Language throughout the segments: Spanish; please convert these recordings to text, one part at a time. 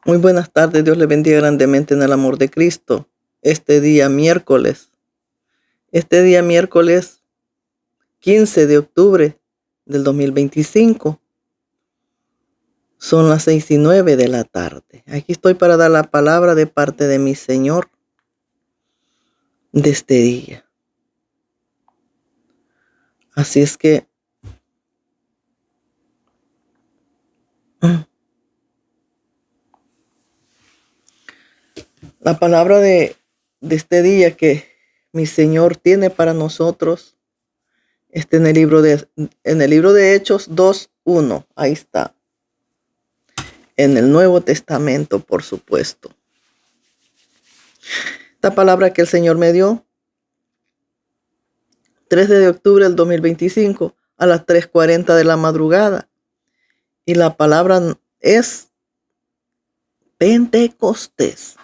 Muy buenas tardes, Dios le bendiga grandemente en el amor de Cristo. Este día miércoles 15 de octubre del 2025, son las 6:09 de la tarde. Aquí estoy para dar la palabra de parte de mi Señor de este día. Así es que la palabra de este día que mi Señor tiene para nosotros está en el libro de Hechos 2:1. Ahí está. En el Nuevo Testamento, por supuesto. Esta palabra que el Señor me dio, 13 de octubre del 2025, a las 3:40 de la madrugada. Y la palabra es Pentecostés.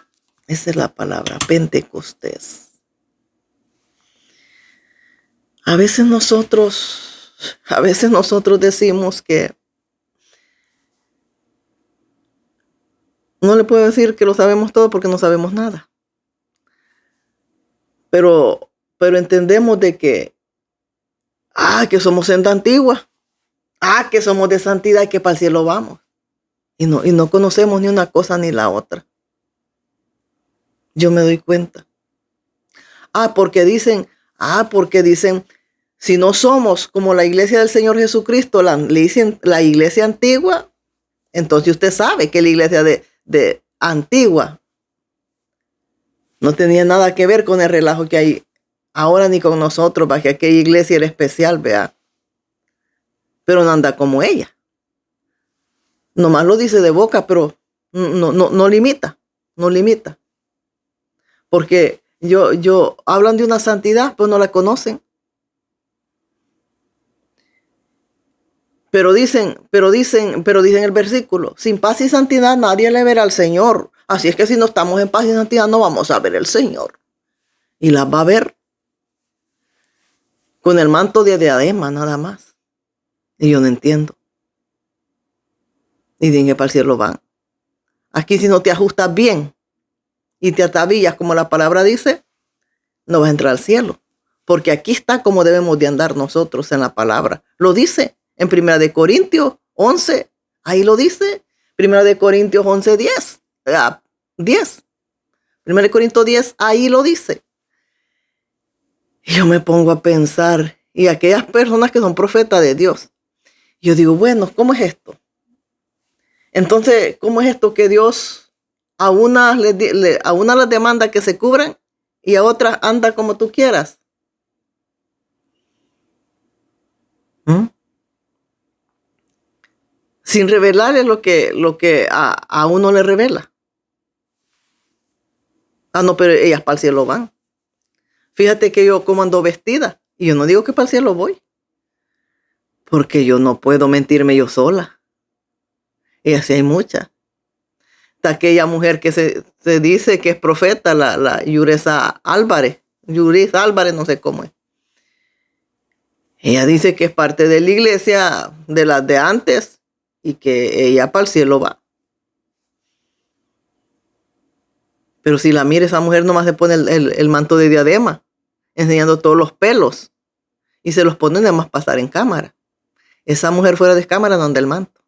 Esa es la palabra, Pentecostés. A veces nosotros decimos que no le puedo decir que lo sabemos todo porque no sabemos nada. Pero entendemos de que somos senda antigua, que somos de santidad y que para el cielo vamos. Y no conocemos ni una cosa ni la otra. Yo me doy cuenta. Porque dicen, si no somos como la iglesia del Señor Jesucristo, la iglesia antigua, entonces usted sabe que la iglesia de antigua no tenía nada que ver con el relajo que hay ahora ni con nosotros, para que aquella iglesia era especial, vea. Pero no anda como ella. Nomás lo dice de boca, pero no limita. Porque hablan de una santidad, pues no la conocen. Pero dicen el versículo, sin paz y santidad nadie le verá al Señor. Así es que si no estamos en paz y santidad no vamos a ver al Señor. Y las va a ver con el manto de diadema nada más. Y yo no entiendo. Y dije, para el cielo van. Aquí si no te ajustas bien y te atavillas como la palabra dice, no vas a entrar al cielo. Porque aquí está como debemos de andar nosotros en la palabra. Lo dice en 1 Corintios 11. Ahí lo dice. 1 Corintios 11, 10. 10. 1 Corintios 10, ahí lo dice. Y yo me pongo a pensar, y aquellas personas que son profetas de Dios, yo digo, bueno, ¿cómo es esto? Entonces, ¿cómo es esto que Dios a unas las demanda que se cubran y a otras anda como tú quieras? Sin revelarle lo que a uno le revela. No, pero ellas para el cielo van. Fíjate que yo como ando vestida, y yo no digo que para el cielo voy, porque yo no puedo mentirme yo sola. Y así hay muchas. Está aquella mujer que se dice que es profeta, la Yurisa Álvarez, no sé cómo es. Ella dice que es parte de la iglesia de las de antes y que ella para el cielo va. Pero si la mira, esa mujer nomás se pone el manto de diadema, enseñando todos los pelos, y se los pone nada más pasar en cámara. Esa mujer fuera de cámara no anda el manto.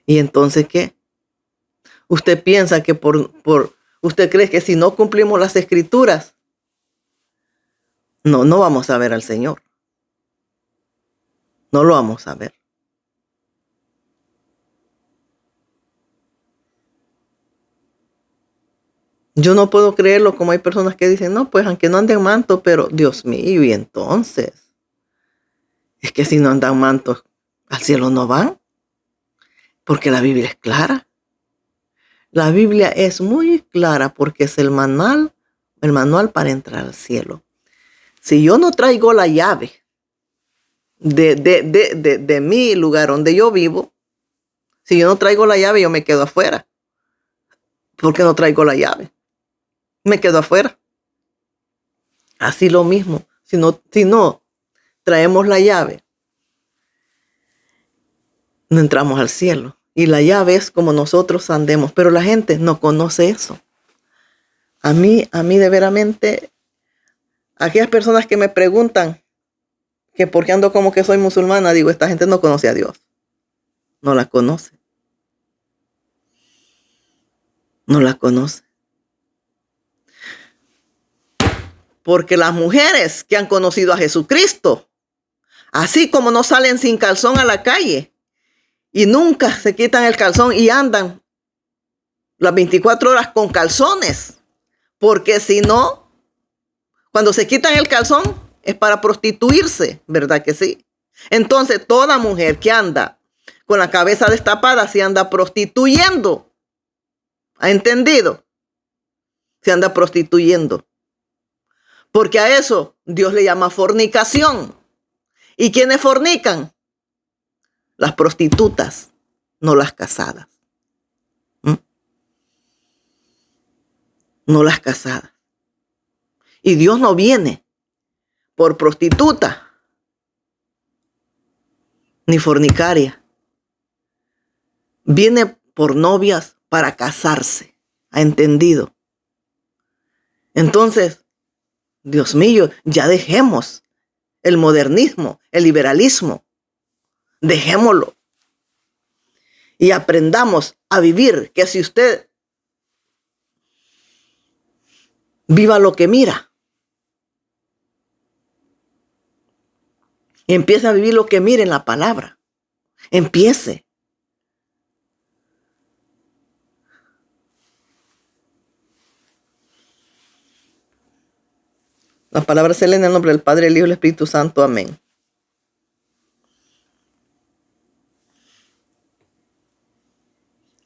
¿Y entonces qué? Usted piensa que usted cree que si no cumplimos las escrituras, no vamos a ver al Señor. No lo vamos a ver. Yo no puedo creerlo, como hay personas que dicen, no, pues aunque no anden manto, pero Dios mío, y entonces, es que si no andan mantos, al cielo no van, porque la Biblia es clara. La Biblia es muy clara porque es el manual para entrar al cielo. Si yo no traigo la llave de mi lugar donde yo vivo, si yo no traigo la llave, yo me quedo afuera. Porque no traigo la llave. Me quedo afuera. Así lo mismo. Si no traemos la llave, no entramos al cielo. y la llave es como nosotros andemos, pero la gente no conoce eso. A mí de veramente, aquellas personas que me preguntan que por qué ando como que soy musulmana, digo, esta gente no conoce a Dios. No la conoce. No la conoce. Porque las mujeres que han conocido a Jesucristo, así como no salen sin calzón a la calle y nunca se quitan el calzón y andan las 24 horas con calzones, porque si no, cuando se quitan el calzón es para prostituirse, ¿verdad que sí? Entonces toda mujer que anda con la cabeza destapada se anda prostituyendo. ¿Ha entendido? Se anda prostituyendo. Porque a eso Dios le llama fornicación. ¿Y quiénes fornican? Las prostitutas, no las casadas. No las casadas. Y Dios no viene por prostituta ni fornicaria. Viene por novias para casarse. ¿Ha entendido? Entonces, Dios mío, ya dejemos el modernismo, el liberalismo. Dejémoslo. Y aprendamos a vivir, que si usted viva lo que mira. Empieza a vivir lo que mire en la palabra. Empiece. La palabra se lee en el nombre del Padre, el Hijo y el Espíritu Santo. Amén.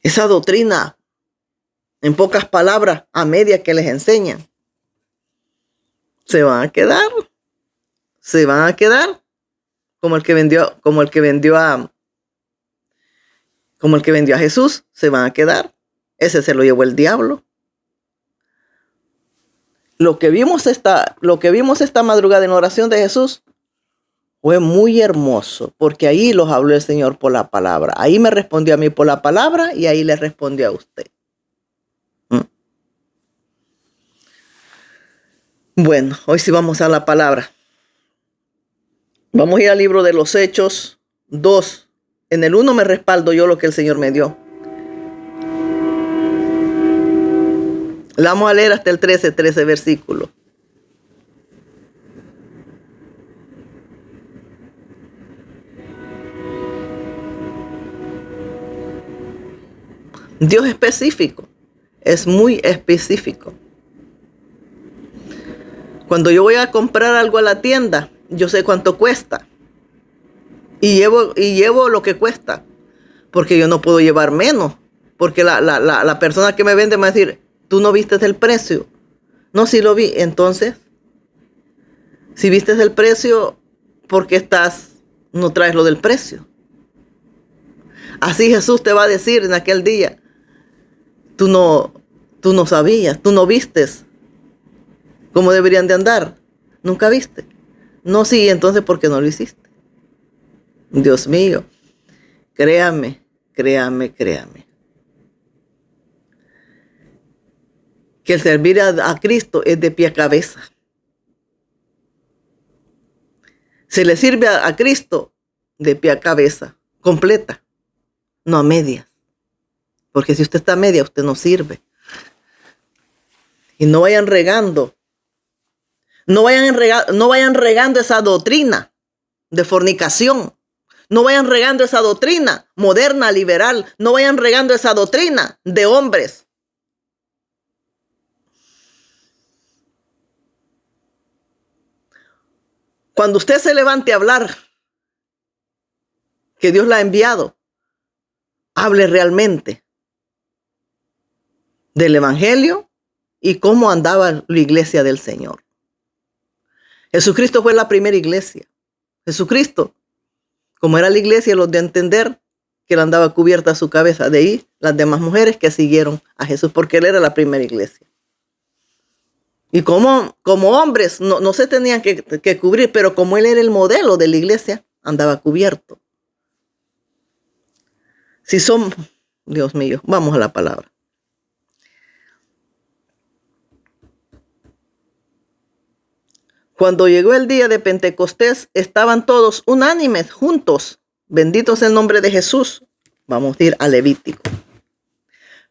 Esa doctrina, en pocas palabras, a media que les enseñan, se van a quedar. Se van a quedar como el que vendió a Jesús. Se van a quedar. Ese se lo llevó el diablo. Lo que vimos esta madrugada en oración de Jesús fue muy hermoso, porque ahí los habló el Señor por la palabra. Ahí me respondió a mí por la palabra y ahí le respondió a usted. Bueno, hoy sí vamos a la palabra. Vamos a ir al libro de los Hechos 2. En el 1 me respaldo yo lo que el Señor me dio. La vamos a leer hasta el 13 versículo. Dios es específico, es muy específico. Cuando yo voy a comprar algo a la tienda, yo sé cuánto cuesta. Y llevo lo que cuesta. Porque yo no puedo llevar menos. Porque la persona que me vende me va a decir, ¿tú no viste el precio? No, sí lo vi. Entonces, si viste el precio, ¿por qué no traes lo del precio? Así Jesús te va a decir en aquel día, tú no sabías, tú no vistes cómo deberían de andar. ¿Nunca viste? No, sí, entonces ¿por qué no lo hiciste? Dios mío, créame. Que el servir a Cristo es de pie a cabeza. Se le sirve a Cristo de pie a cabeza, completa, no a medias. Porque si usted está a media, usted no sirve. Y no vayan regando. No vayan regando esa doctrina de fornicación. No vayan regando esa doctrina moderna, liberal. No vayan regando esa doctrina de hombres. Cuando usted se levante a hablar que Dios la ha enviado, hable realmente del evangelio y cómo andaba la iglesia del Señor. Jesucristo fue la primera iglesia. Jesucristo, como era la iglesia, los de entender que él andaba cubierta su cabeza. De ahí las demás mujeres que siguieron a Jesús, porque él era la primera iglesia. Y como hombres no se tenían que cubrir, pero como él era el modelo de la iglesia, andaba cubierto. Si son, Dios mío, vamos a la palabra. Cuando llegó el día de Pentecostés, estaban todos unánimes, juntos. Bendito sea el nombre de Jesús. Vamos a ir a Levítico.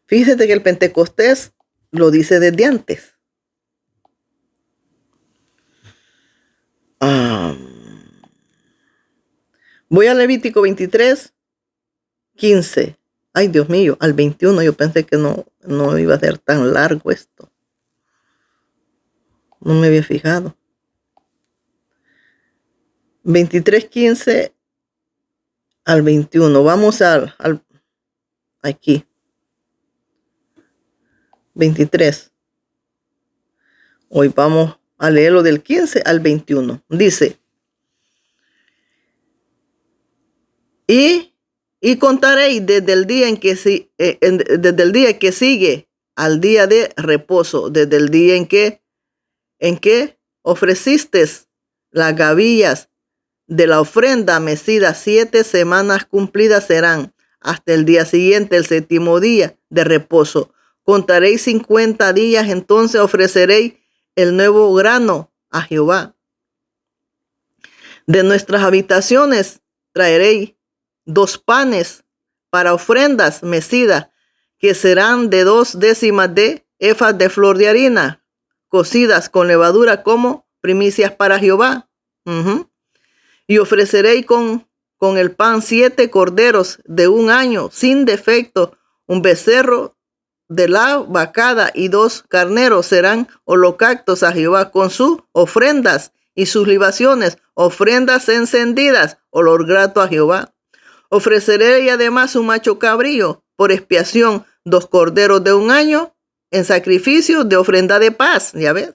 Fíjate que el Pentecostés lo dice desde antes. Voy a Levítico 23, 15. Ay, Dios mío, al 21 yo pensé que no iba a ser tan largo esto. No me había fijado. 23, 15 al 21. Vamos al aquí. 23. Hoy vamos a leerlo del 15 al 21. Dice, y contaréis desde el día desde el día que sigue al día de reposo, desde el día en que ofreciste las gavillas de la ofrenda mecida, 7 semanas cumplidas serán hasta el día siguiente, el séptimo día de reposo. Contaréis 50 días, entonces ofreceréis el nuevo grano a Jehová. De nuestras habitaciones traeréis 2 panes para ofrendas mecidas, que serán de 2 décimas de efas de flor de harina, cocidas con levadura como primicias para Jehová. Y ofreceréis con el pan 7 corderos de 1 año sin defecto, un becerro de la vacada y 2 carneros serán holocaustos a Jehová con sus ofrendas y sus libaciones, ofrendas encendidas, olor grato a Jehová. Ofreceré además un macho cabrío por expiación, 2 corderos de 1 año en sacrificio de ofrenda de paz. Ya ves.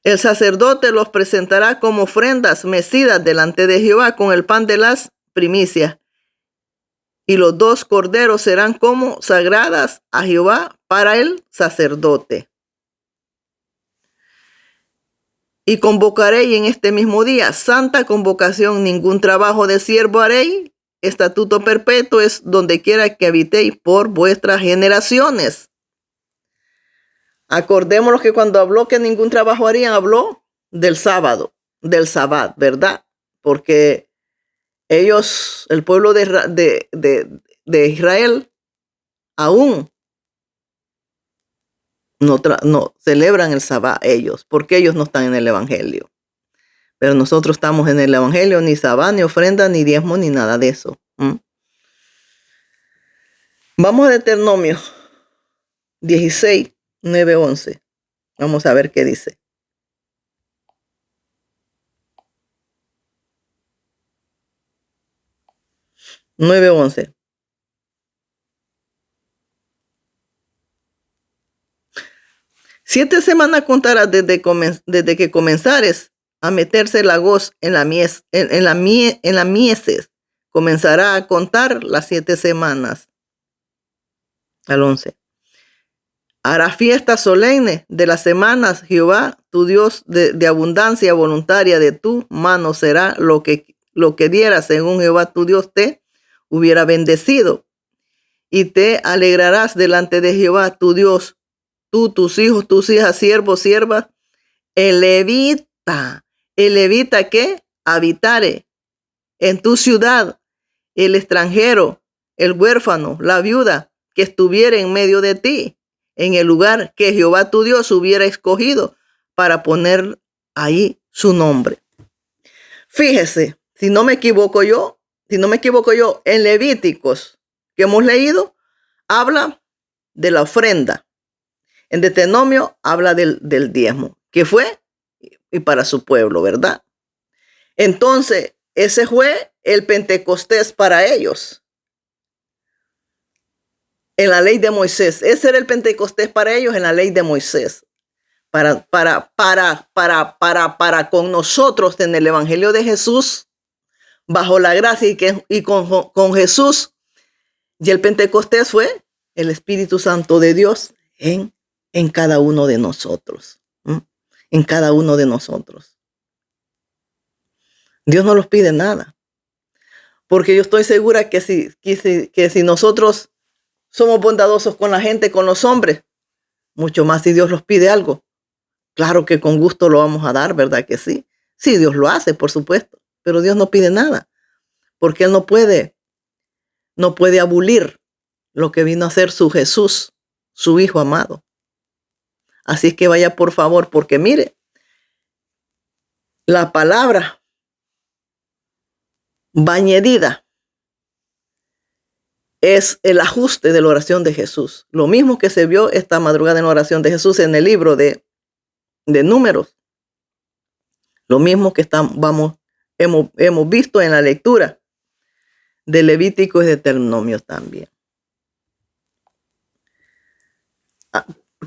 El sacerdote los presentará como ofrendas mecidas delante de Jehová con el pan de las primicias. Y los 2 corderos serán como sagradas a Jehová para el sacerdote. Y convocaréis en este mismo día santa convocación, ningún trabajo de siervo haréis. Estatuto perpetuo es donde quiera que habitéis por vuestras generaciones. Acordémonos que cuando habló que ningún trabajo harían, habló del sábado, del sabbat, ¿verdad? Porque ellos, el pueblo de Israel, aún no celebran el sabbat ellos, porque ellos no están en el evangelio. Pero nosotros estamos en el evangelio, ni sabbat, ni ofrenda, ni diezmo, ni nada de eso. Vamos a Deuteronomio 16, 9, 11. Vamos a ver qué dice. Nueve, 11. Siete semanas contarás desde que comenzares a meterse la hoz en la mieses. Comenzará a contar las 7 semanas. Al 11. Hará fiesta solemne de las semanas. Jehová, tu Dios, de abundancia voluntaria de tu mano será lo que diera según Jehová tu Dios te hubiera bendecido. Y te alegrarás delante de Jehová tu Dios, tú, tus hijos, tus hijas, siervos, siervas, el levita que habitare en tu ciudad, el extranjero, el huérfano, la viuda que estuviera en medio de ti, en el lugar que Jehová tu Dios hubiera escogido para poner ahí su nombre. Fíjese, si no me equivoco yo, en Levíticos que hemos leído, habla de la ofrenda. En Deuteronomio habla del diezmo, que fue y para su pueblo, ¿verdad? Entonces, ese fue el Pentecostés para ellos. En la ley de Moisés. Ese era el Pentecostés para ellos en la ley de Moisés. Para con nosotros en el Evangelio de Jesús, bajo la gracia y con Jesús. Y el Pentecostés fue el Espíritu Santo de Dios en cada uno de nosotros. En cada uno de nosotros. Dios no los pide nada. Porque yo estoy segura que si nosotros somos bondadosos con la gente, con los hombres, mucho más si Dios los pide algo. Claro que con gusto lo vamos a dar, ¿verdad que sí? Sí, Dios lo hace, por supuesto, pero Dios no pide nada, porque Él no puede abolir lo que vino a hacer su Jesús, su Hijo amado. Así es que vaya por favor, porque mire, la palabra va añadida. Es el ajuste de la oración de Jesús. Lo mismo que se vio esta madrugada en la oración de Jesús en el libro de Números. Lo mismo que hemos visto en la lectura de Levítico y de Deuteronomio también.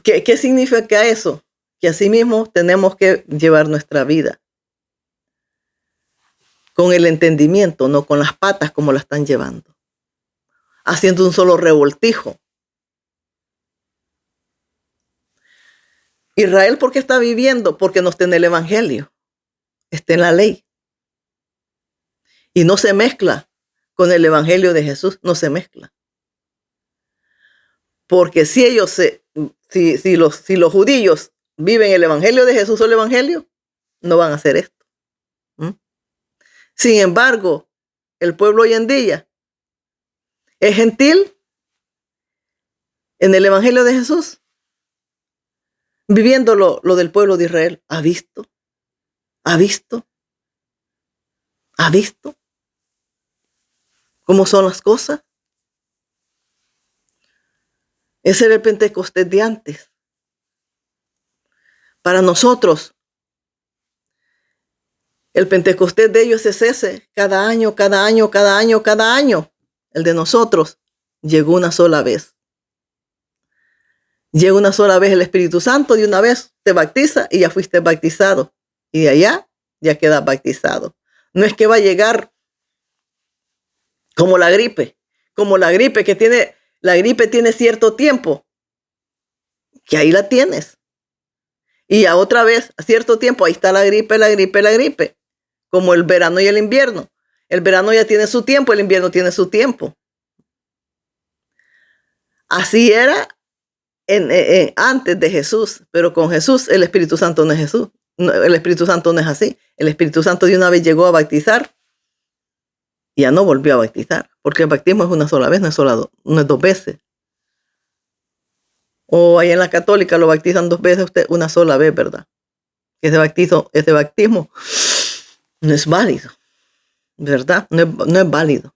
¿Qué significa eso? Que asimismo tenemos que llevar nuestra vida con el entendimiento, no con las patas como la están llevando, haciendo un solo revoltijo. Israel, ¿por qué está viviendo? Porque no está en el Evangelio, está en la ley. Y no se mezcla con el Evangelio de Jesús, no se mezcla. Porque si los judíos viven el Evangelio de Jesús o el Evangelio, no van a hacer esto. Sin embargo, el pueblo hoy en día es gentil en el Evangelio de Jesús, viviendo lo del pueblo de Israel. ¿Ha visto? ¿Ha visto? ¿Ha visto cómo son las cosas? Ese era el Pentecostés de antes. Para nosotros, el Pentecostés de ellos es ese, cada año. El de nosotros llegó una sola vez. Llega una sola vez el Espíritu Santo, de una vez te bautiza y ya fuiste bautizado. Y de allá ya quedas bautizado. No es que va a llegar como la gripe la gripe tiene cierto tiempo, que ahí la tienes. Y a otra vez, a cierto tiempo, ahí está la gripe. Como el verano y el invierno. El verano ya tiene su tiempo, el invierno tiene su tiempo. Así era antes de Jesús, pero con Jesús el Espíritu Santo no es Jesús. No, el Espíritu Santo no es así. El Espíritu Santo de una vez llegó a bautizar y ya no volvió a bautizar, porque el bautismo es una sola vez, no es dos veces. O ahí en la católica lo bautizan dos veces, usted una sola vez, ¿verdad? Ese bautismo no es válido, ¿verdad? No es válido.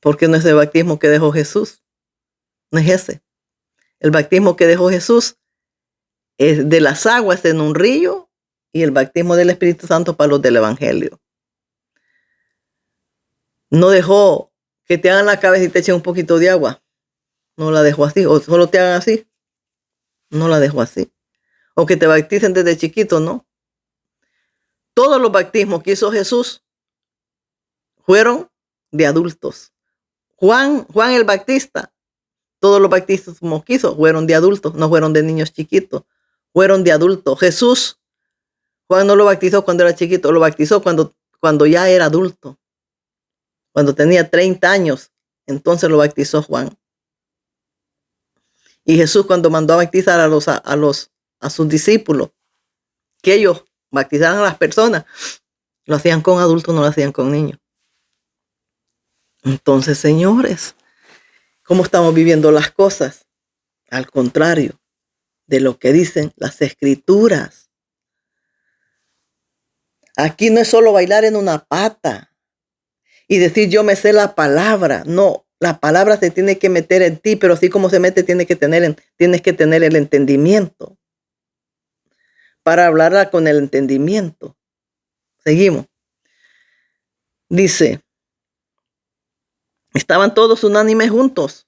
Porque no es el bautismo que dejó Jesús. No es ese. El bautismo que dejó Jesús es de las aguas en un río y el bautismo del Espíritu Santo para los del Evangelio. No dejó que te hagan la cabeza y te echen un poquito de agua. No la dejó así. O solo te hagan así. No la dejó así. O que te bauticen desde chiquito, no. Todos los bautismos que hizo Jesús fueron de adultos. Juan el Bautista, todos los bautismos que hizo fueron de adultos, no fueron de niños chiquitos, fueron de adultos. Jesús, Juan no lo bautizó cuando era chiquito, lo bautizó cuando ya era adulto. Cuando tenía 30 años, entonces lo bautizó Juan. Y Jesús, cuando mandó a bautizar a sus discípulos, que ellos bautizaran a las personas, lo hacían con adultos, no lo hacían con niños. Entonces, señores, ¿cómo estamos viviendo las cosas? Al contrario de lo que dicen las Escrituras. Aquí no es solo bailar en una pata y decir yo me sé la palabra. No, la palabra se tiene que meter en ti, pero así como se mete, tienes que tener el entendimiento para hablarla con el entendimiento. Seguimos. Dice, estaban todos unánimes juntos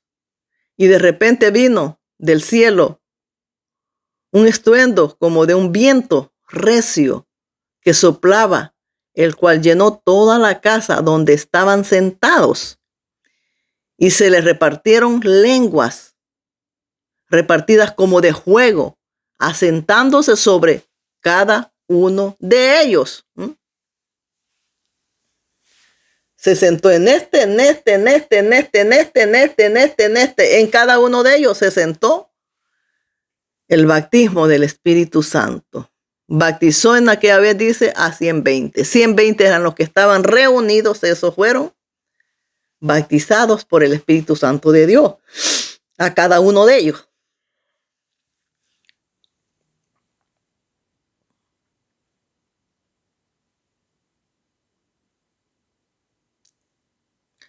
y de repente vino del cielo un estruendo como de un viento recio que soplaba, el cual llenó toda la casa donde estaban sentados. Y se les repartieron lenguas, repartidas como de fuego, asentándose sobre cada uno de ellos. Se sentó en cada uno de ellos se sentó el bautismo del Espíritu Santo. Bautizó en aquella vez, dice, a 120. 120 eran los que estaban reunidos, esos fueron bautizados por el Espíritu Santo de Dios, a cada uno de ellos.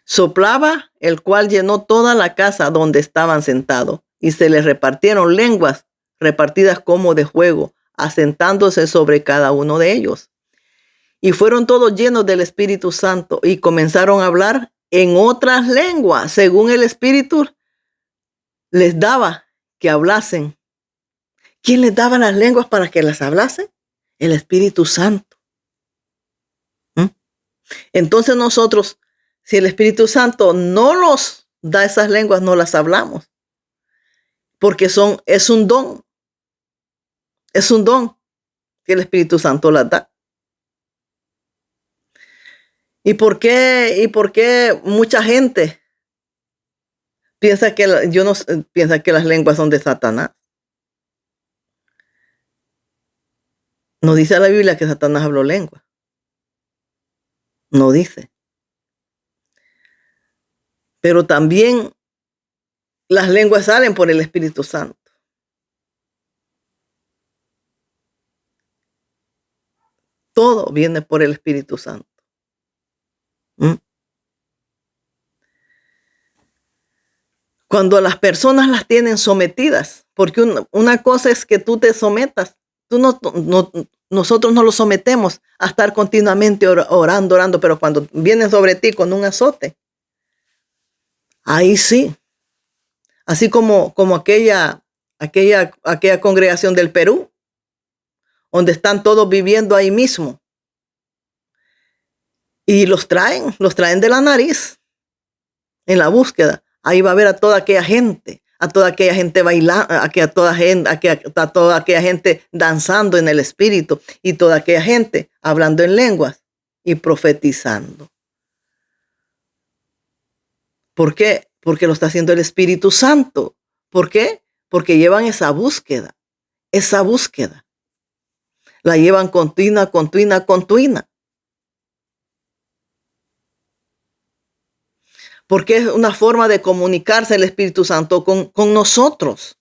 Soplaba, el cual llenó toda la casa donde estaban sentados, y se les repartieron lenguas repartidas como de fuego, asentándose sobre cada uno de ellos. Y fueron todos llenos del Espíritu Santo y comenzaron a hablar en otras lenguas, según el Espíritu les daba que hablasen. ¿Quién les daba las lenguas para que las hablasen? El Espíritu Santo. Entonces nosotros, si el Espíritu Santo no nos da esas lenguas, no las hablamos. Porque es un don. Es un don que el Espíritu Santo las da. ¿Y por qué mucha gente piensa que piensa que las lenguas son de Satanás? No dice la Biblia que Satanás habló lengua. No dice. Pero también las lenguas salen por el Espíritu Santo. Todo viene por el Espíritu Santo. Cuando las personas las tienen sometidas, porque una cosa es que tú te sometas, nosotros no los sometemos a estar continuamente orando, pero cuando vienen sobre ti con un azote, ahí sí. Así como aquella congregación del Perú, donde están todos viviendo ahí mismo. Y los traen de la nariz en la búsqueda. Ahí va a ver a toda aquella gente bailando, a toda aquella gente danzando en el Espíritu y toda aquella gente hablando en lenguas y profetizando. ¿Por qué? Porque lo está haciendo el Espíritu Santo. ¿Por qué? Porque llevan esa búsqueda. La llevan continua. Porque es una forma de comunicarse el Espíritu Santo con nosotros.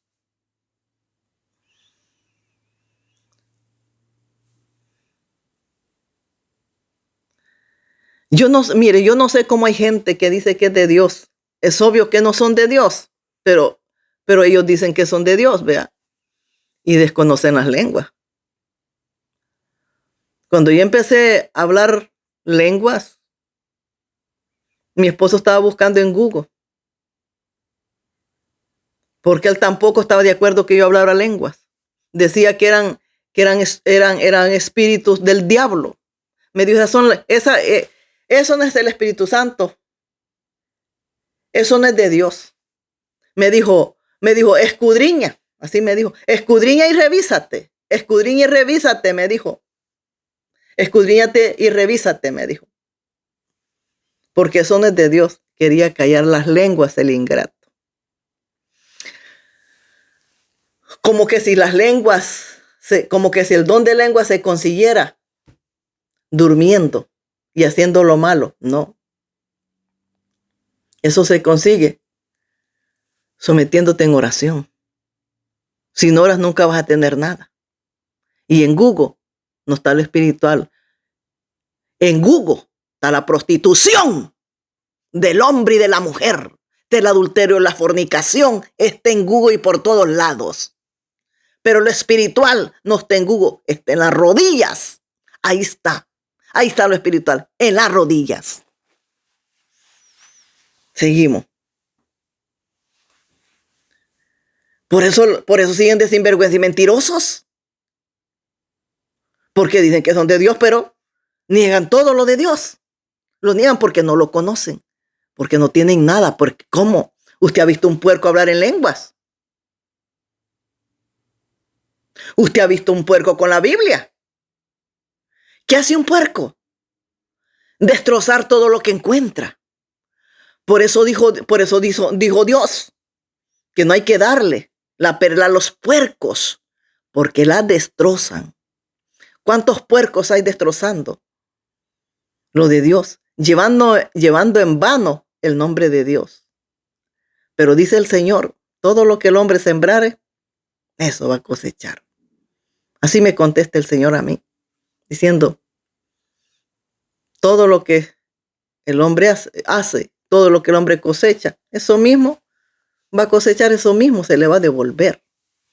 Yo no sé cómo hay gente que dice que es de Dios. Es obvio que no son de Dios, pero ellos dicen que son de Dios, vea, y desconocen las lenguas. Cuando yo empecé a hablar lenguas, mi esposo estaba buscando en Google, porque él tampoco estaba de acuerdo que yo hablara lenguas. Decía que eran espíritus del diablo. Me dijo, eso no es el Espíritu Santo. Eso no es de Dios. Me dijo, escudriña. Así me dijo, escudriña y revísate. Escudriña y revísate, me dijo. Escudriñate y revísate, me dijo. Porque eso no es de Dios. Quería callar las lenguas el ingrato. Como que si el don de lengua se consiguiera durmiendo y haciendo lo malo. No. Eso se consigue sometiéndote en oración. Sin oras nunca vas a tener nada. Y en Google no está lo espiritual. En Google está la prostitución del hombre y de la mujer, del adulterio, la fornicación. Está en Google y por todos lados. Pero lo espiritual no está en Google, está en las rodillas. Ahí está lo espiritual, en las rodillas. Seguimos. Por eso siguen de sinvergüenza y mentirosos. Porque dicen que son de Dios, pero niegan todo lo de Dios. Lo niegan porque no lo conocen. Porque no tienen nada. Porque, ¿cómo? ¿Usted ha visto un puerco hablar en lenguas? ¿Usted ha visto un puerco con la Biblia? ¿Qué hace un puerco? destrozar todo lo que encuentra. Por eso dijo Dios que no hay que darle la perla a los puercos, porque la destrozan. ¿Cuántos puercos hay destrozando lo de Dios? Llevando en vano el nombre de Dios. Pero dice el Señor, todo lo que el hombre sembrare, eso va a cosechar. Así me contesta el Señor a mí, diciendo, todo lo que el hombre hace, todo lo que el hombre cosecha, eso mismo va a cosechar, eso mismo se le va a devolver.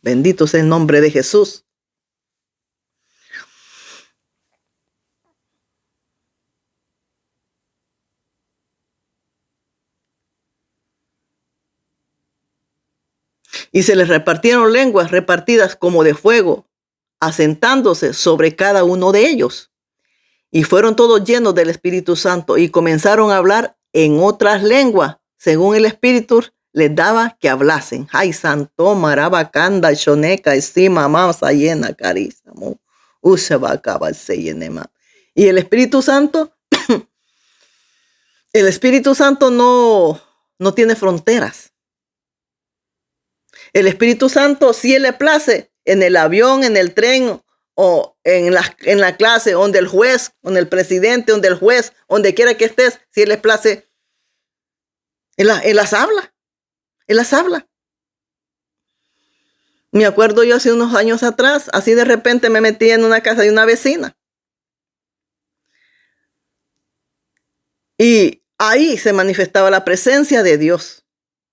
Bendito sea el nombre de Jesús. Y se les repartieron lenguas repartidas como de fuego, asentándose sobre cada uno de ellos. Y fueron todos llenos del Espíritu Santo y comenzaron a hablar en otras lenguas, según el Espíritu les daba que hablasen. Ay, santo, marabacanda, shoneca, estima, masayena, carísamo, usabacaba, seyenema. Y el Espíritu Santo, no tiene fronteras. El Espíritu Santo, si Él le place, en el avión, en el tren o en la clase, donde el juez, donde el presidente, donde el juez, donde quiera que estés, si Él le place, Él las habla. Él las habla. Me acuerdo yo hace unos años atrás, así de repente me metí en una casa de una vecina. Y ahí se manifestaba la presencia de Dios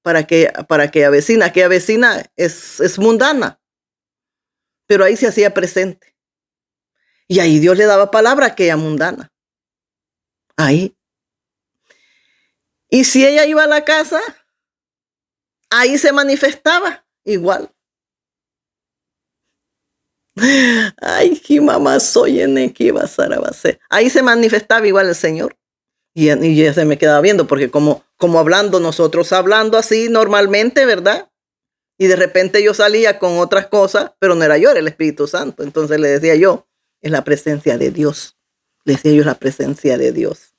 para aquella vecina. Aquella vecina es mundana, pero ahí se hacía presente. Y ahí Dios le daba palabra a aquella mundana. Ahí. Y si ella iba a la casa, ahí se manifestaba igual. Ay, que mamá soy en equiva, ahí se manifestaba igual el Señor. Y ella se me quedaba viendo, porque como hablando nosotros, hablando así normalmente, ¿verdad? Y de repente yo salía con otras cosas, pero no era yo, era el Espíritu Santo. Entonces le decía yo, es la presencia de Dios. Le decía yo, es la presencia de Dios.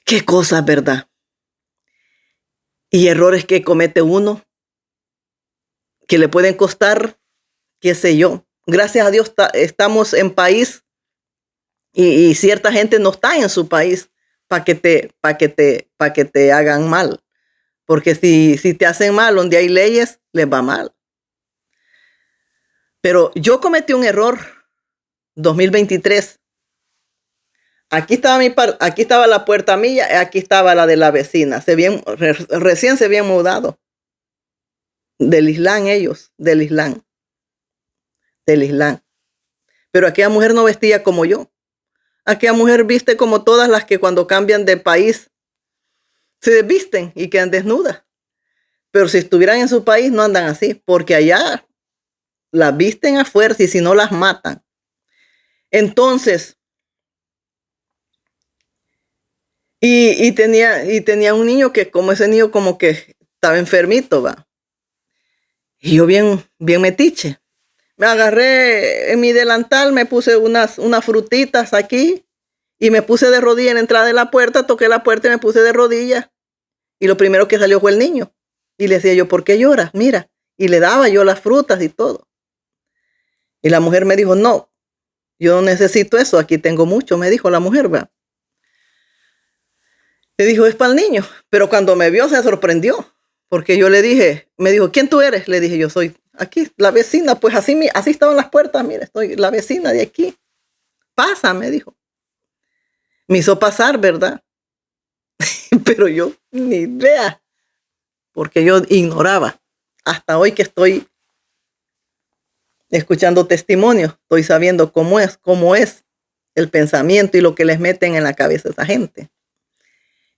Qué cosas, ¿verdad? Y errores que comete uno, que le pueden costar, qué sé yo. Gracias a Dios estamos en país y cierta gente no está en su país para que te hagan mal. Porque si te hacen mal, donde hay leyes, les va mal. Pero yo cometí un error, 2023. Aquí estaba la puerta mía, aquí estaba la de la vecina. Recién se habían mudado. Del Islam ellos, del Islam. Pero aquella mujer no vestía como yo. Aquella mujer viste como todas las que cuando cambian de país se desvisten y quedan desnudas. Pero si estuvieran en su país no andan así, porque allá las visten a fuerza y si no las matan. Entonces, y tenía un niño que como ese niño como que estaba enfermito, va. Y yo bien metiche. Me agarré en mi delantal, me puse unas frutitas aquí y me puse de rodillas en la entrada de la puerta, toqué la puerta y me puse de rodillas. Y lo primero que salió fue el niño. Y le decía yo, ¿por qué lloras? Mira. Y le daba yo las frutas y todo. Y la mujer me dijo, no, yo no necesito eso, aquí tengo mucho, me dijo la mujer, ¿verdad? Le dijo, es para el niño. Pero cuando me vio se sorprendió, porque yo le dije, me dijo, ¿quién tú eres? Le dije, yo soy aquí, la vecina, pues así estaban las puertas, mira, estoy la vecina de aquí. Pasa, me dijo. Me hizo pasar, ¿verdad? Pero yo ni idea, porque yo ignoraba. Hasta hoy que estoy escuchando testimonios, estoy sabiendo cómo es el pensamiento y lo que les meten en la cabeza a esa gente.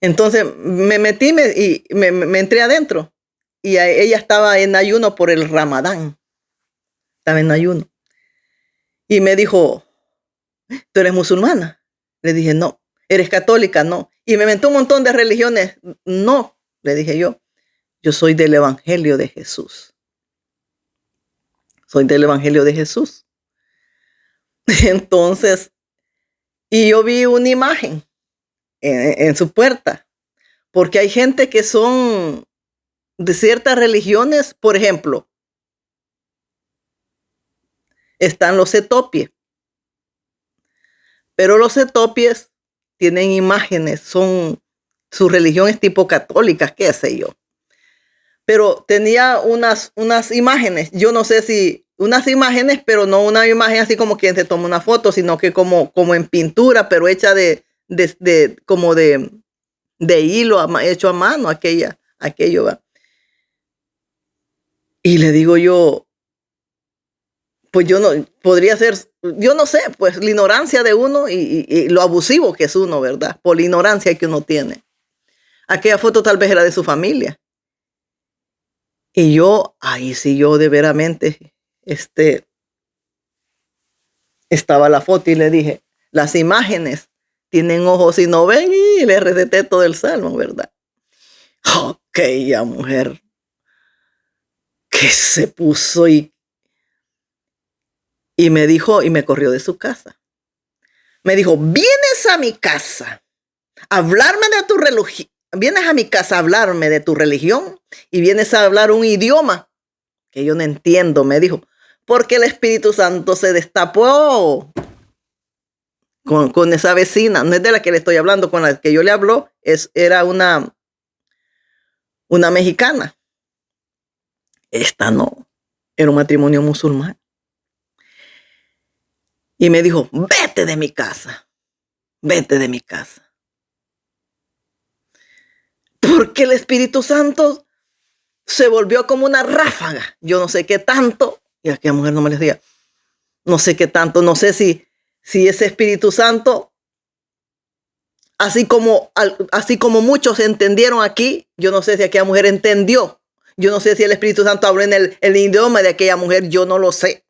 Entonces me metí y me entré adentro y ella estaba en ayuno por el Ramadán. Estaba en ayuno. Y me dijo, ¿tú eres musulmana? Le dije, no. ¿Eres católica? No. Y me inventó un montón de religiones. No, le dije yo soy del Evangelio de Jesús. Soy del Evangelio de Jesús. Entonces, Y yo vi una imagen en su puerta, porque hay gente que son de ciertas religiones, por ejemplo, están los etópies, pero los etópies tienen imágenes, su religión es tipo católica, qué sé yo. Pero tenía unas imágenes, yo no sé si unas imágenes, pero no una imagen así como quien se toma una foto, sino que como en pintura, pero hecha como de hilo, hecho a mano, aquello va. Y le digo yo, pues yo no, podría ser, yo no sé, pues la ignorancia de uno y lo abusivo que es uno, ¿verdad? Por la ignorancia que uno tiene. Aquella foto tal vez era de su familia. Y yo, ahí sí yo de veramente, estaba la foto y le dije, las imágenes tienen ojos y no ven, y le receté todo el salmo, ¿verdad? Ok, ya mujer, que se puso y me dijo, y me corrió de su casa. Me dijo, vienes a mi casa a hablarme de tu religión, vienes a mi casa a hablarme de tu religión y vienes a hablar un idioma que yo no entiendo, me dijo, porque el Espíritu Santo se destapó con esa vecina. No es de la que le estoy hablando, con la que yo le hablo, era una mexicana. Esta no, era un matrimonio musulmán. Y me dijo, vete de mi casa, vete de mi casa. Porque el Espíritu Santo se volvió como una ráfaga. Yo no sé qué tanto, y aquella mujer no me les diga, no sé qué tanto, no sé si ese Espíritu Santo, así como muchos entendieron aquí, yo no sé si aquella mujer entendió. Yo no sé si el Espíritu Santo habló en el idioma de aquella mujer, yo no lo sé.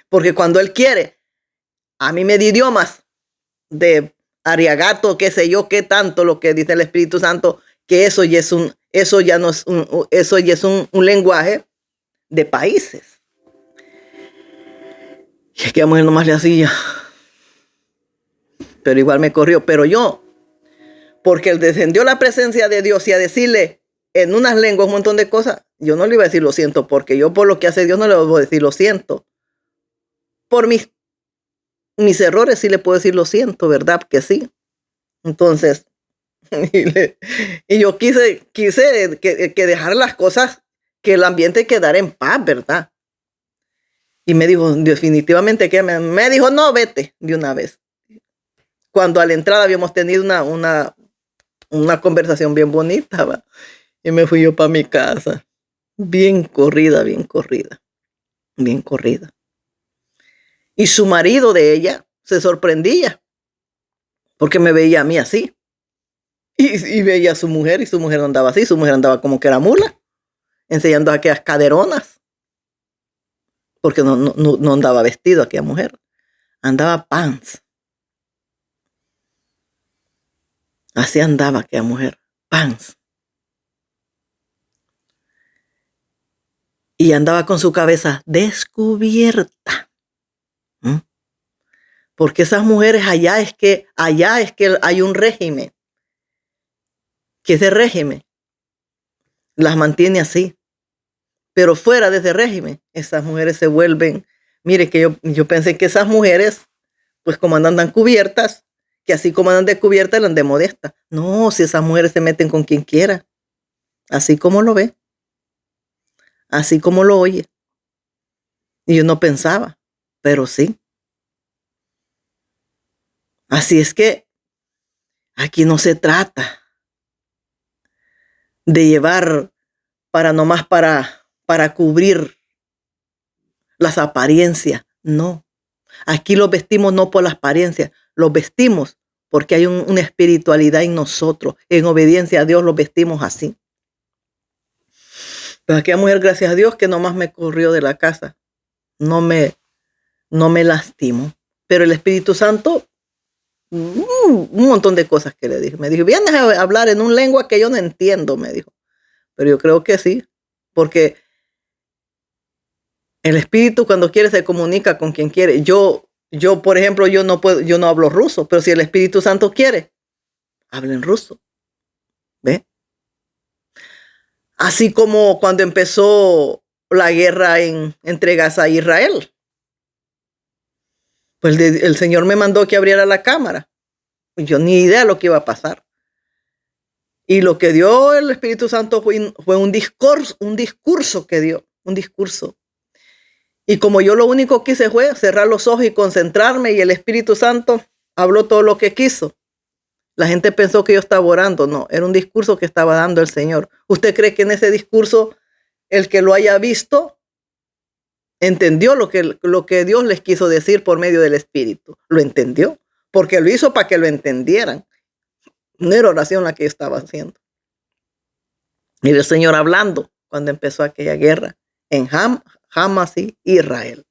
Porque cuando Él quiere, a mí me da idiomas de ariagato, qué sé yo, qué tanto lo que dice el Espíritu Santo, que eso ya no es eso ya es un lenguaje de países. Y es que a mujer nomás le hacía, pero igual me corrió. Pero yo, porque él descendió la presencia de Dios y a decirle en unas lenguas un montón de cosas, yo no le iba a decir lo siento, porque yo por lo que hace Dios no le voy a decir lo siento. Por mis errores sí le puedo decir lo siento, ¿verdad? Que sí. Entonces, y yo quise que dejar las cosas, que el ambiente quedara en paz, ¿verdad? Y me dijo, definitivamente que me dijo, no, vete de una vez. Cuando a la entrada habíamos tenido una conversación bien bonita, ¿va? Y me fui yo para mi casa, bien corrida, bien corrida, bien corrida. Y su marido de ella se sorprendía, porque me veía a mí así. Y veía a su mujer, y su mujer andaba así, su mujer andaba como que era mula, enseñando aquellas caderonas, porque no andaba vestido aquella mujer, andaba pants. Así andaba aquella mujer, pants. Y andaba con su cabeza descubierta. ¿Mm? Porque esas mujeres allá es que hay un régimen, que ese régimen las mantiene así. Pero fuera de ese régimen, esas mujeres se vuelven, mire que yo pensé que esas mujeres, pues como andan cubiertas, que así como andan descubiertas, andan de modesta. No, si esas mujeres se meten con quien quiera, así como lo ve, así como lo oye. Y yo no pensaba, pero sí. Así es que aquí no se trata de llevar nomás para cubrir las apariencias. No. Aquí los vestimos no por las apariencias, los vestimos porque hay una espiritualidad en nosotros. En obediencia a Dios los vestimos así. Pero aquella mujer, gracias a Dios, que nomás me corrió de la casa. No me lastimó. Pero el Espíritu Santo, un montón de cosas que le dije. Me dijo, vienes a hablar en un lengua que yo no entiendo, me dijo. Pero yo creo que sí, porque el Espíritu cuando quiere se comunica con quien quiere. Yo Yo, por ejemplo, yo no hablo ruso, pero si el Espíritu Santo quiere, hablen ruso. ¿Ve? Así como cuando empezó la guerra entre Gaza e Israel. Pues el Señor me mandó que abriera la cámara. Yo ni idea de lo que iba a pasar. Y lo que dio el Espíritu Santo fue un discurso que dio, un discurso. Y como yo lo único que hice fue cerrar los ojos y concentrarme, y el Espíritu Santo habló todo lo que quiso. La gente pensó que yo estaba orando. No, era un discurso que estaba dando el Señor. ¿Usted cree que en ese discurso el que lo haya visto entendió lo que Dios les quiso decir por medio del Espíritu? Lo entendió, porque lo hizo para que lo entendieran. No era oración la que yo estaba haciendo. Y el Señor hablando cuando empezó aquella guerra en Hamas y Israel.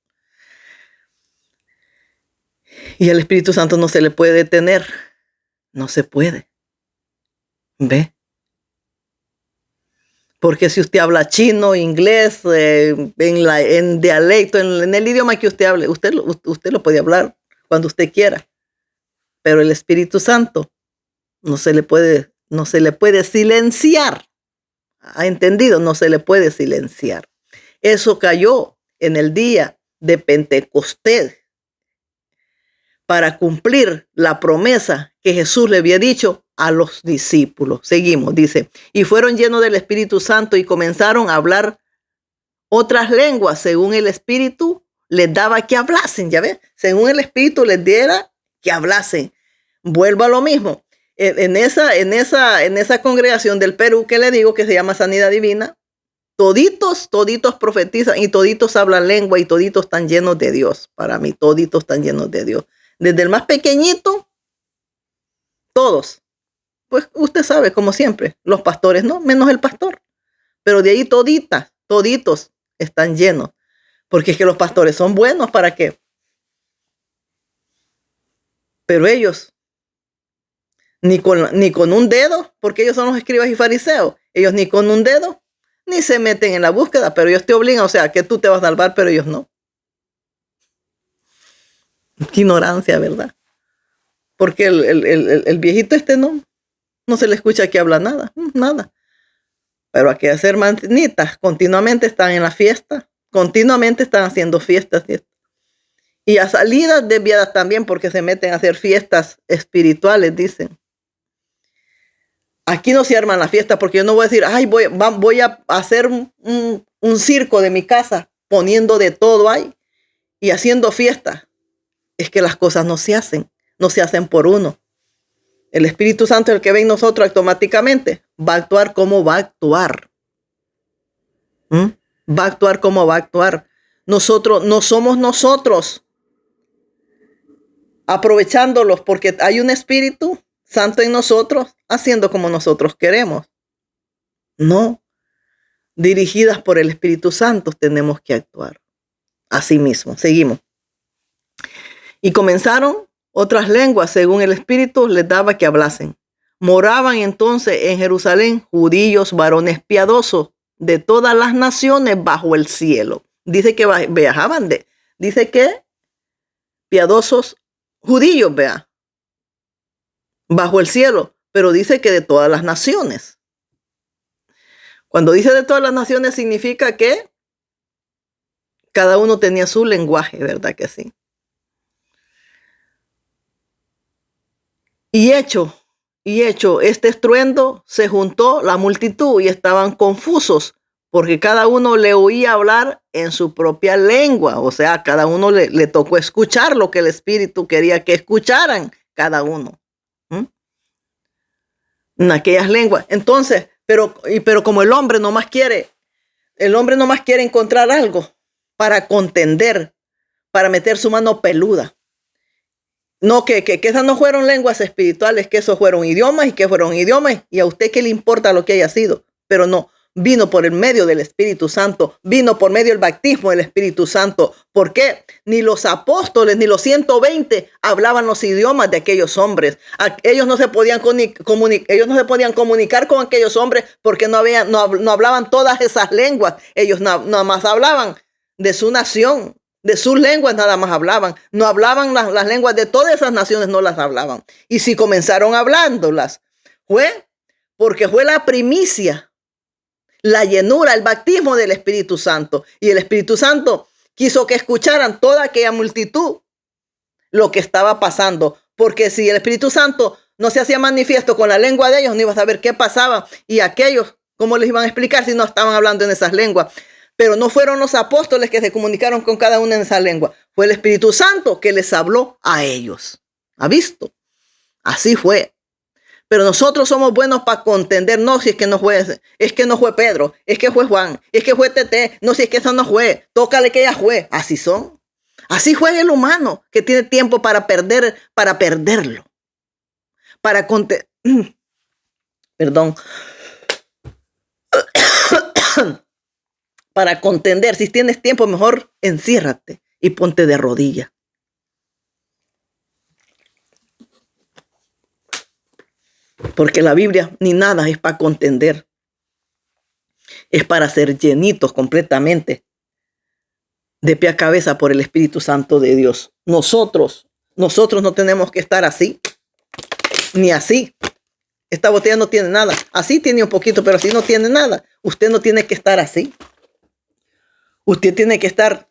Y el Espíritu Santo no se le puede detener. No se puede. ¿Ve? Porque si usted habla chino, inglés, en dialecto, en el idioma que usted hable, usted lo puede hablar cuando usted quiera. Pero el Espíritu Santo no se le puede silenciar. ¿Ha entendido? No se le puede silenciar. Eso cayó en el día de Pentecostés para cumplir la promesa que Jesús le había dicho a los discípulos. Seguimos, dice, y fueron llenos del Espíritu Santo y comenzaron a hablar otras lenguas según el Espíritu les daba que hablasen. Ya ves, según el Espíritu les diera que hablasen. Vuelvo a lo mismo. En esa congregación del Perú que le digo que se llama Sanidad Divina, toditos profetizan y toditos hablan lengua y toditos están llenos de Dios. Para mí, toditos están llenos de Dios. Desde el más pequeñito, todos. Pues usted sabe, como siempre, los pastores no, menos el pastor. Pero de ahí toditos están llenos. Porque es que los pastores son buenos, ¿para qué? Pero ellos, ni con un dedo, porque ellos son los escribas y fariseos, ellos ni con un dedo, ni se meten en la búsqueda, pero ellos te obligan, o sea, que tú te vas a salvar, pero ellos no. Qué ignorancia, ¿verdad? Porque el viejito no se le escucha que habla nada. Pero aquellas hermanitas continuamente están en la fiesta, continuamente están haciendo fiestas. Y a salidas desviadas también, porque se meten a hacer fiestas espirituales, dicen. Aquí no se arman la fiesta, porque yo no voy a decir, ay, voy a hacer un circo de mi casa, poniendo de todo ahí y haciendo fiestas. Es que las cosas no se hacen por uno. El Espíritu Santo, el que ve en nosotros automáticamente, va a actuar como va a actuar. Va a actuar como va a actuar. Nosotros no somos nosotros aprovechándolos porque hay un Espíritu Santo en nosotros haciendo como nosotros queremos. No. Dirigidas por el Espíritu Santo tenemos que actuar. Así mismo. Seguimos. Y comenzaron otras lenguas, según el Espíritu les daba que hablasen. Moraban entonces en Jerusalén judíos, varones piadosos de todas las naciones bajo el cielo. Dice que viajaban dice que piadosos judíos, bajo el cielo, pero dice que de todas las naciones. Cuando dice de todas las naciones significa que cada uno tenía su lenguaje, ¿verdad que sí? Y hecho este estruendo, se juntó la multitud y estaban confusos, porque cada uno le oía hablar en su propia lengua. O sea, cada uno le tocó escuchar lo que el Espíritu quería que escucharan cada uno. En aquellas lenguas. Entonces, pero como el hombre nomás quiere encontrar algo para contender, para meter su mano peluda. No, que esas no fueron lenguas espirituales, que esos fueron idiomas y a usted qué le importa lo que haya sido. Pero no, vino por el medio del Espíritu Santo, vino por medio del bautismo del Espíritu Santo. ¿Por qué? Ni los apóstoles, ni los 120 hablaban los idiomas de aquellos hombres. Ellos no se podían comunicar con aquellos hombres porque no hablaban todas esas lenguas. Ellos nada más hablaban de su nación, De sus lenguas nada más hablaban. No hablaban las lenguas de todas esas naciones, no las hablaban. Y si comenzaron hablándolas, fue porque fue la primicia, la llenura, el bautismo del Espíritu Santo. Y el Espíritu Santo quiso que escucharan toda aquella multitud lo que estaba pasando. Porque si el Espíritu Santo no se hacía manifiesto con la lengua de ellos, no iba a saber qué pasaba. Y aquellos, ¿cómo les iban a explicar si no estaban hablando en esas lenguas? Pero no fueron los apóstoles que se comunicaron con cada uno en esa lengua. Fue el Espíritu Santo que les habló a ellos. ¿Ha visto? Así fue. Pero nosotros somos buenos para contender. No, si es que no fue Pedro, es que fue Juan, es que fue Tete. No, si es que eso no fue. Tócale que ella fue. Así son. Así juega el humano que tiene tiempo para perderlo. Perdón. Para contender. Si tienes tiempo, mejor enciérrate y ponte de rodillas. Porque la Biblia ni nada es para contender. Es para ser llenitos completamente de pie a cabeza por el Espíritu Santo de Dios. Nosotros no tenemos que estar así, ni así. Esta botella no tiene nada. Así tiene un poquito, pero así no tiene nada. Usted no tiene que estar así. Usted tiene que estar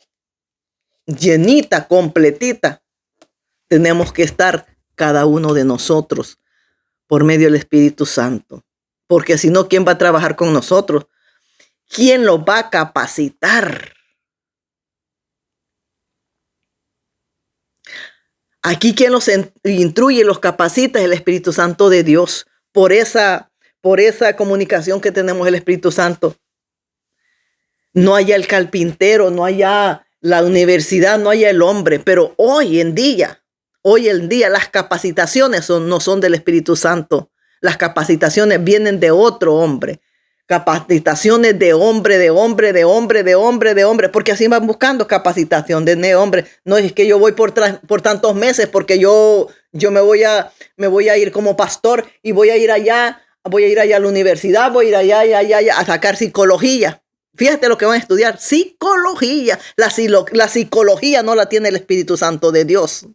llenita, completita. Tenemos que estar cada uno de nosotros por medio del Espíritu Santo. Porque si no, ¿quién va a trabajar con nosotros? ¿Quién los va a capacitar? Aquí quien los instruye y los capacita es el Espíritu Santo de Dios. Por esa comunicación que tenemos el Espíritu Santo. No haya el carpintero, no haya la universidad, no haya el hombre. Pero hoy en día, las capacitaciones no son del Espíritu Santo. Las capacitaciones vienen de otro hombre. Capacitaciones de hombre, porque así van buscando capacitación de hombre. No es que yo voy por tantos meses porque yo me voy a ir como pastor y voy a ir allá a la universidad, voy a ir allá a sacar psicología. Fíjate lo que van a estudiar, psicología. La psicología no la tiene el Espíritu Santo de Dios.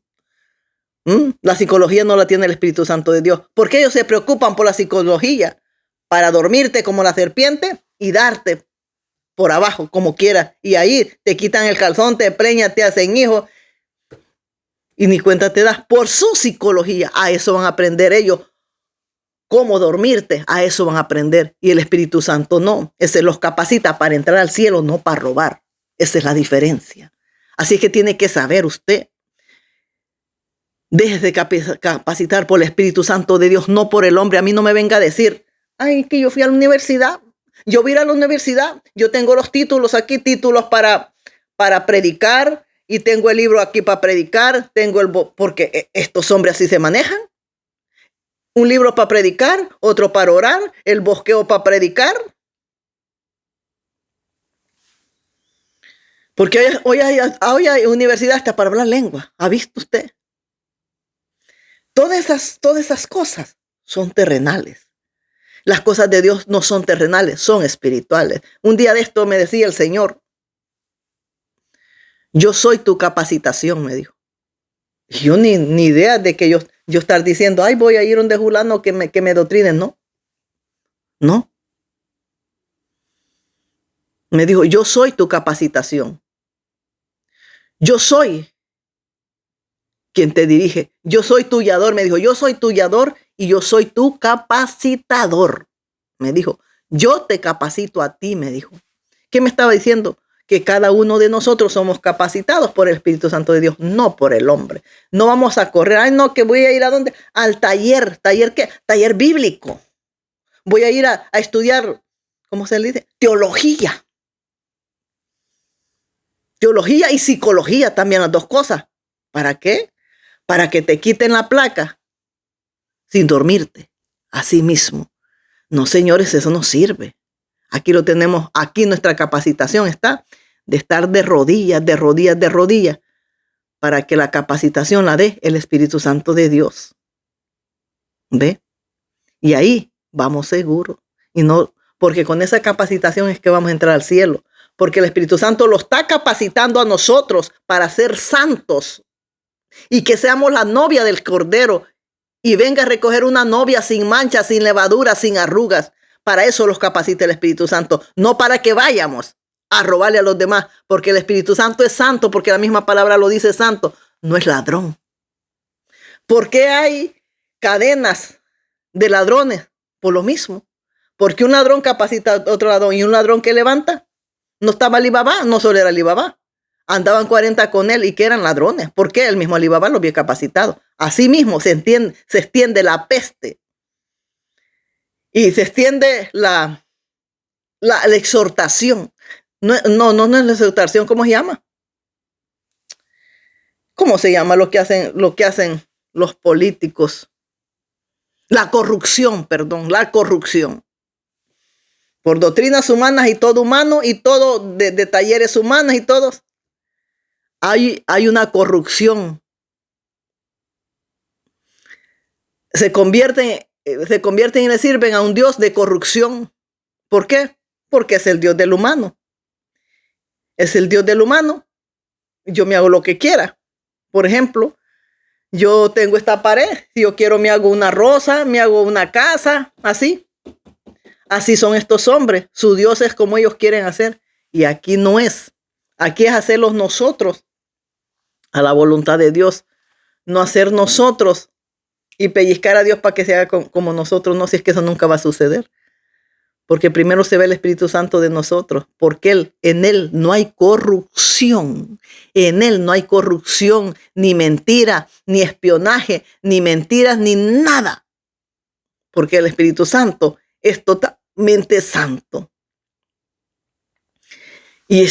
La psicología no la tiene el Espíritu Santo de Dios. ¿Por qué ellos se preocupan por la psicología? Para dormirte como la serpiente y darte por abajo como quieras. Y ahí te quitan el calzón, te preñan, te hacen hijo. Y ni cuenta te das por su psicología. A eso van a aprender ellos. Cómo dormirte, a eso van a aprender. Y el Espíritu Santo no. Ese los capacita para entrar al cielo, no para robar. Esa es la diferencia. Así que tiene que saber usted. Deje de capacitar por el Espíritu Santo de Dios, no por el hombre. A mí no me venga a decir, ay, que yo fui a la universidad. Yo voy a ir a la universidad. Yo tengo los títulos aquí, títulos para predicar. Y tengo el libro aquí para predicar. Porque estos hombres así se manejan. Un libro para predicar, otro para orar, el bosqueo para predicar. Porque hoy hay universidad hasta para hablar lengua. ¿Ha visto usted? Todas esas cosas son terrenales. Las cosas de Dios no son terrenales, son espirituales. Un día de esto me decía el Señor, yo soy tu capacitación, me dijo. Y yo ni idea de que yo estar diciendo, ay, voy a ir donde fulano que me doctrinen. No. Me dijo, yo soy tu capacitación. Yo soy quien te dirige. Yo soy tu guiador. Me dijo, yo soy tu guiador y yo soy tu capacitador. Me dijo, yo te capacito a ti, me dijo. ¿Qué me estaba diciendo? Que cada uno de nosotros somos capacitados por el Espíritu Santo de Dios, no por el hombre. No vamos a correr. Ay, no, que voy a ir a dónde? Al taller. ¿Taller qué? Taller bíblico. Voy a ir a estudiar, ¿cómo se le dice? Teología. Teología y psicología también, las dos cosas. ¿Para qué? Para que te quiten la placa sin dormirte. Así mismo. No, señores, eso no sirve. Aquí lo tenemos, aquí nuestra capacitación está de estar de rodillas, para que la capacitación la dé el Espíritu Santo de Dios. ¿Ve? Y ahí vamos seguros. Y no, porque con esa capacitación es que vamos a entrar al cielo. porque el Espíritu Santo lo está capacitando a nosotros para ser santos y que seamos la novia del Cordero y venga a recoger una novia sin mancha, sin levadura, sin arrugas. Para eso los capacita el Espíritu Santo, no para que vayamos a robarle a los demás, porque el Espíritu Santo es santo, porque la misma palabra lo dice santo, no es ladrón. ¿Por qué hay cadenas de ladrones? Por lo mismo. Porque un ladrón capacita a otro ladrón y un ladrón que levanta. No estaba Alibaba, no solo era Alibaba. Andaban 40 con él y que eran ladrones. ¿Por qué? El mismo Alibaba lo había capacitado. Así mismo se extiende la peste. Y se extiende la exhortación. No es la exhortación, ¿cómo se llama? ¿Cómo se llama lo que hacen los políticos? La corrupción. Por doctrinas humanas y todo humano y todo de talleres humanos y todos. Hay una corrupción. Se convierten y le sirven a un Dios de corrupción. ¿Por qué? Porque es el Dios del humano. Es el Dios del humano. Yo me hago lo que quiera. Por ejemplo, yo tengo esta pared. Si yo quiero, me hago una rosa, me hago una casa, así. Así son estos hombres. Su Dios es como ellos quieren hacer. Y aquí no es. Aquí es hacerlos nosotros a la voluntad de Dios. No hacer nosotros y pellizcar a Dios para que se haga como nosotros. No, si es que eso nunca va a suceder. Porque primero se ve el Espíritu Santo de nosotros. Porque en Él no hay corrupción. En Él no hay corrupción, ni mentira, ni espionaje, ni mentiras, ni nada. Porque el Espíritu Santo es totalmente santo. Y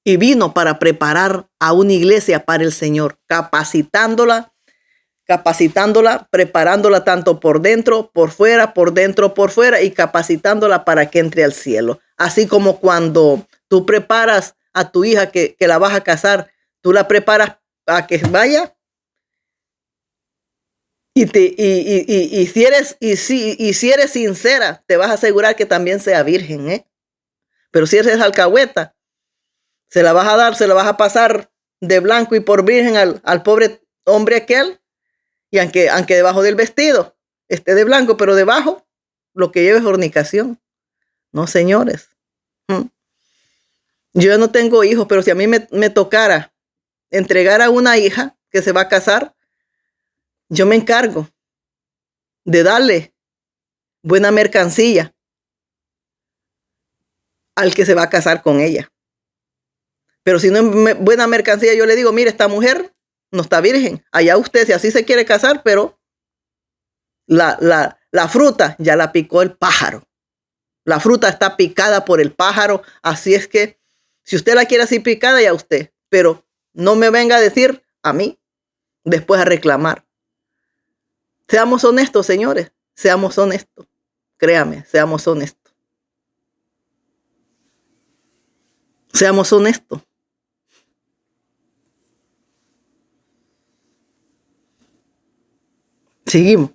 y vino para preparar a una iglesia para el Señor, capacitándola, preparándola tanto por dentro, por fuera, por dentro, por fuera, y capacitándola para que entre al cielo. Así como cuando tú preparas a tu hija que la vas a casar, tú la preparas a que vaya. Y si eres sincera, te vas a asegurar que también sea virgen, ¿eh? Pero si eres alcahueta, se la vas a pasar de blanco y por virgen al pobre hombre aquel. Y aunque debajo del vestido esté de blanco, pero debajo lo que lleva es fornicación. No, señores. Yo no tengo hijos, pero si a mí me tocara entregar a una hija que se va a casar, yo me encargo de darle buena mercancía al que se va a casar con ella. Pero si no es buena mercancía, yo le digo, mire, esta mujer no está virgen. Allá usted, si así se quiere casar, pero la fruta ya la picó el pájaro. La fruta está picada por el pájaro. Así es que si usted la quiere así picada, ya usted. Pero no me venga a decir a mí después a reclamar. Seamos honestos, señores. Seamos honestos. Créame, seamos honestos. Seamos honestos. Seguimos.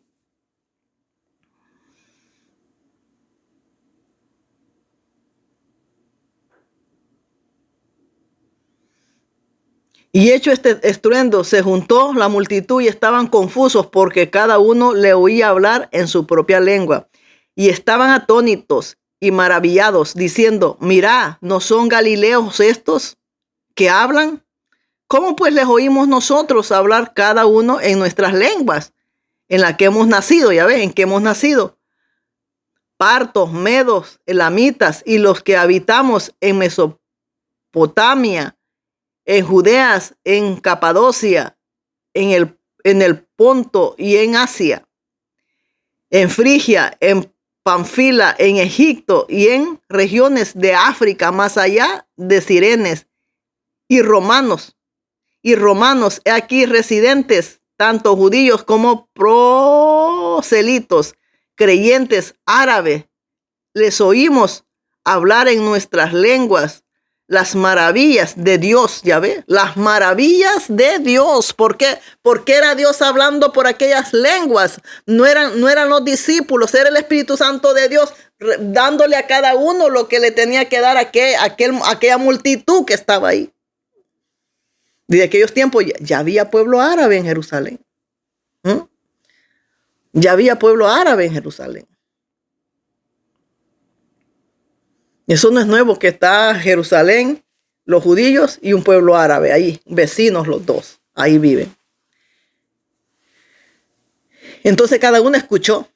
Y hecho este estruendo, se juntó la multitud y estaban confusos porque cada uno le oía hablar en su propia lengua. Y estaban atónitos y maravillados, diciendo, mirá, ¿no son galileos estos que hablan? ¿Cómo pues les oímos nosotros hablar cada uno en nuestras lenguas, en la que hemos nacido? Ya ven, en que hemos nacido. Partos, medos, elamitas y los que habitamos en Mesopotamia, en Judeas, en Capadocia, en el Ponto y en Asia, en Frigia, en Panfila, en Egipto y en regiones de África, más allá de Cirenes, y romanos, he aquí residentes, tanto judíos como proselitos, creyentes árabes, les oímos hablar en nuestras lenguas, las maravillas de Dios, ya ve, las maravillas de Dios. ¿Por qué? Porque era Dios hablando por aquellas lenguas. No eran los discípulos, era el Espíritu Santo de Dios dándole a cada uno lo que le tenía que dar a aquella multitud que estaba ahí. Desde aquellos tiempos ya había pueblo árabe en Jerusalén. Ya había pueblo árabe en Jerusalén. Eso no es nuevo, que está Jerusalén, los judíos y un pueblo árabe ahí, vecinos los dos, ahí viven. Entonces cada uno escuchó,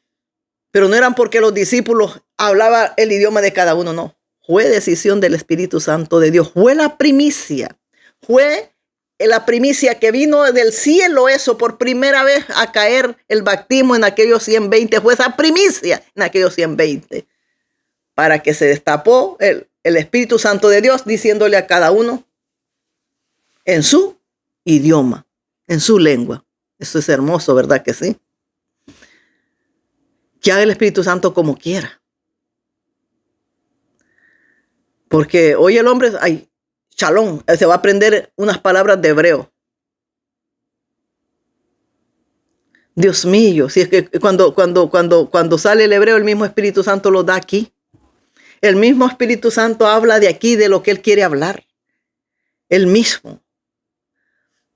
pero no eran porque los discípulos hablaban el idioma de cada uno, no. Fue decisión del Espíritu Santo de Dios, fue la primicia que vino del cielo, eso por primera vez a caer el bautismo en aquellos 120, fue esa primicia en aquellos 120. Para que se destapó el Espíritu Santo de Dios diciéndole a cada uno en su idioma, en su lengua. Eso es hermoso, ¿verdad que sí? Que haga el Espíritu Santo como quiera. Porque hoy el hombre, shalom, se va a aprender unas palabras de hebreo. Dios mío, si es que cuando sale el hebreo, el mismo Espíritu Santo lo da aquí. El mismo Espíritu Santo habla de aquí, de lo que Él quiere hablar. Él mismo.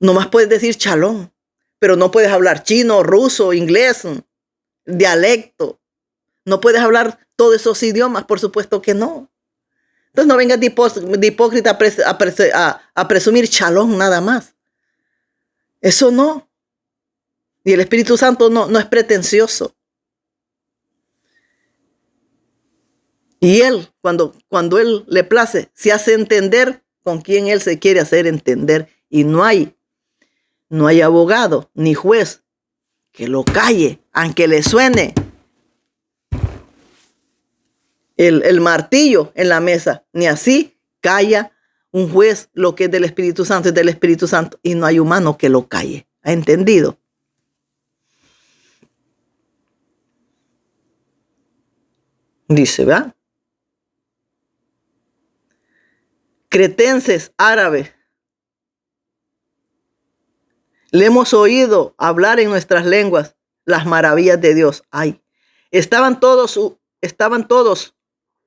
Nomás puedes decir shalom, pero no puedes hablar chino, ruso, inglés, dialecto. No puedes hablar todos esos idiomas, por supuesto que no. Entonces no vengas de hipócrita a presumir shalom nada más. Eso no. Y el Espíritu Santo no es pretencioso. Y Él, cuando Él le place, se hace entender con quien Él se quiere hacer entender. Y no hay abogado ni juez que lo calle, aunque le suene el martillo en la mesa. Ni así calla un juez lo que es del Espíritu Santo, es del Espíritu Santo. Y no hay humano que lo calle. ¿Ha entendido? Dice, ¿verdad? Cretenses, árabes, le hemos oído hablar en nuestras lenguas las maravillas de Dios. Estaban todos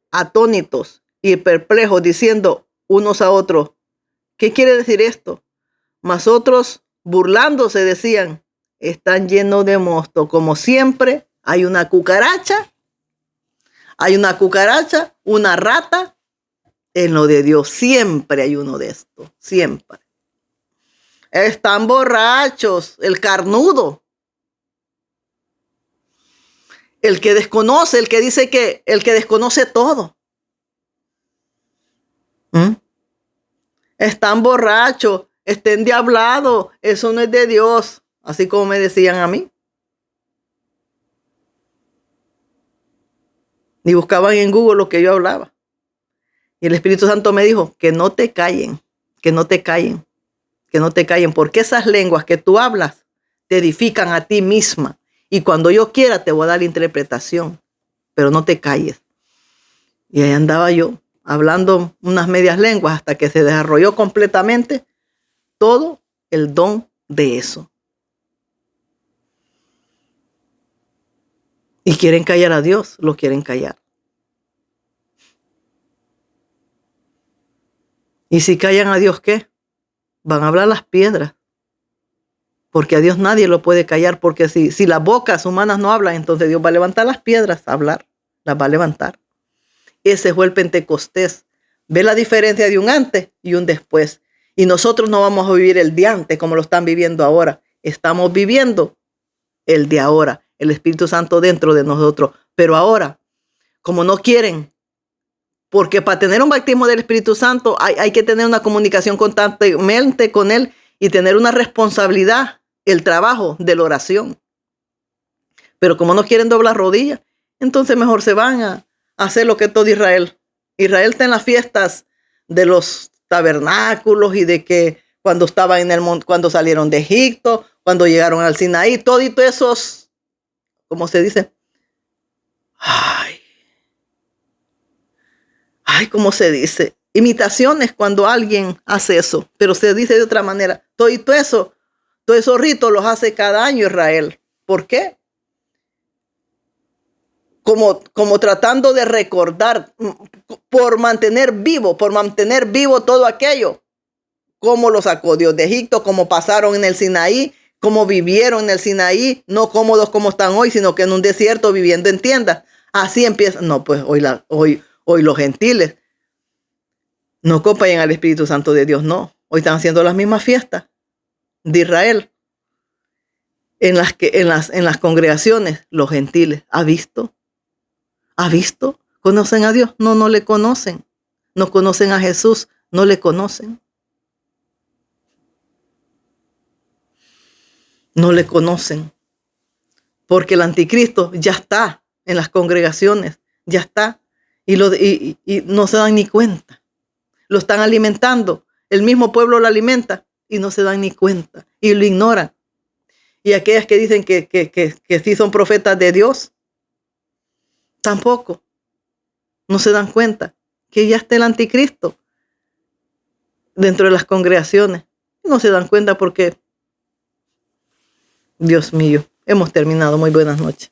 atónitos y perplejos, diciendo unos a otros, ¿qué quiere decir esto? Mas otros, burlándose, decían, están llenos de mosto. Como siempre, hay una cucaracha, una rata. En lo de Dios siempre hay uno de estos, siempre. Están borrachos, el carnudo, el que desconoce, el que dice que el que desconoce todo. Están borrachos, estén endiablados, eso no es de Dios, así como me decían a mí. Y buscaban en Google lo que yo hablaba. Y el Espíritu Santo me dijo que no te callen, porque esas lenguas que tú hablas te edifican a ti misma. Y cuando yo quiera te voy a dar la interpretación, pero no te calles. Y ahí andaba yo hablando unas medias lenguas hasta que se desarrolló completamente todo el don de eso. Y quieren callar a Dios, lo quieren callar. Y si callan a Dios, ¿qué? Van a hablar las piedras. Porque a Dios nadie lo puede callar, porque si las bocas humanas no hablan, entonces Dios va a levantar las piedras a hablar, las va a levantar. Ese fue el Pentecostés. Ve la diferencia de un antes y un después. Y nosotros no vamos a vivir el de antes como lo están viviendo ahora. Estamos viviendo el de ahora, el Espíritu Santo dentro de nosotros. Pero ahora, como no quieren, porque para tener un bautismo del Espíritu Santo hay que tener una comunicación constantemente con Él y tener una responsabilidad, el trabajo de la oración. Pero como no quieren doblar rodillas, entonces mejor se van a hacer lo que todo Israel. Israel está en las fiestas de los tabernáculos y de que cuando estaban en el monte, cuando salieron de Egipto, cuando llegaron al Sinaí, todito esos, ¿cómo se dice? ¿Cómo se dice? imitaciones cuando alguien hace eso, pero se dice de otra manera. Todo eso, todos esos ritos los hace cada año Israel. ¿Por qué? Como tratando de recordar, por mantener vivo todo aquello. Cómo lo sacó Dios de Egipto, cómo pasaron en el Sinaí, cómo vivieron en el Sinaí, no cómodos como están hoy, sino que en un desierto viviendo en tiendas. Así empieza. No, pues hoy los gentiles no acompañan al Espíritu Santo de Dios, no. Hoy están haciendo las mismas fiestas de Israel en las congregaciones, los gentiles. ¿Ha visto? ¿Ha visto? ¿Conocen a Dios? No, no le conocen. No conocen a Jesús, no le conocen. No le conocen. Porque el anticristo ya está en las congregaciones, ya está. Y no se dan ni cuenta. Lo están alimentando. El mismo pueblo lo alimenta y no se dan ni cuenta. Y lo ignoran. Y aquellas que dicen que sí son profetas de Dios, tampoco. No se dan cuenta que ya está el anticristo dentro de las congregaciones. No se dan cuenta porque, Dios mío, hemos terminado. Muy buenas noches.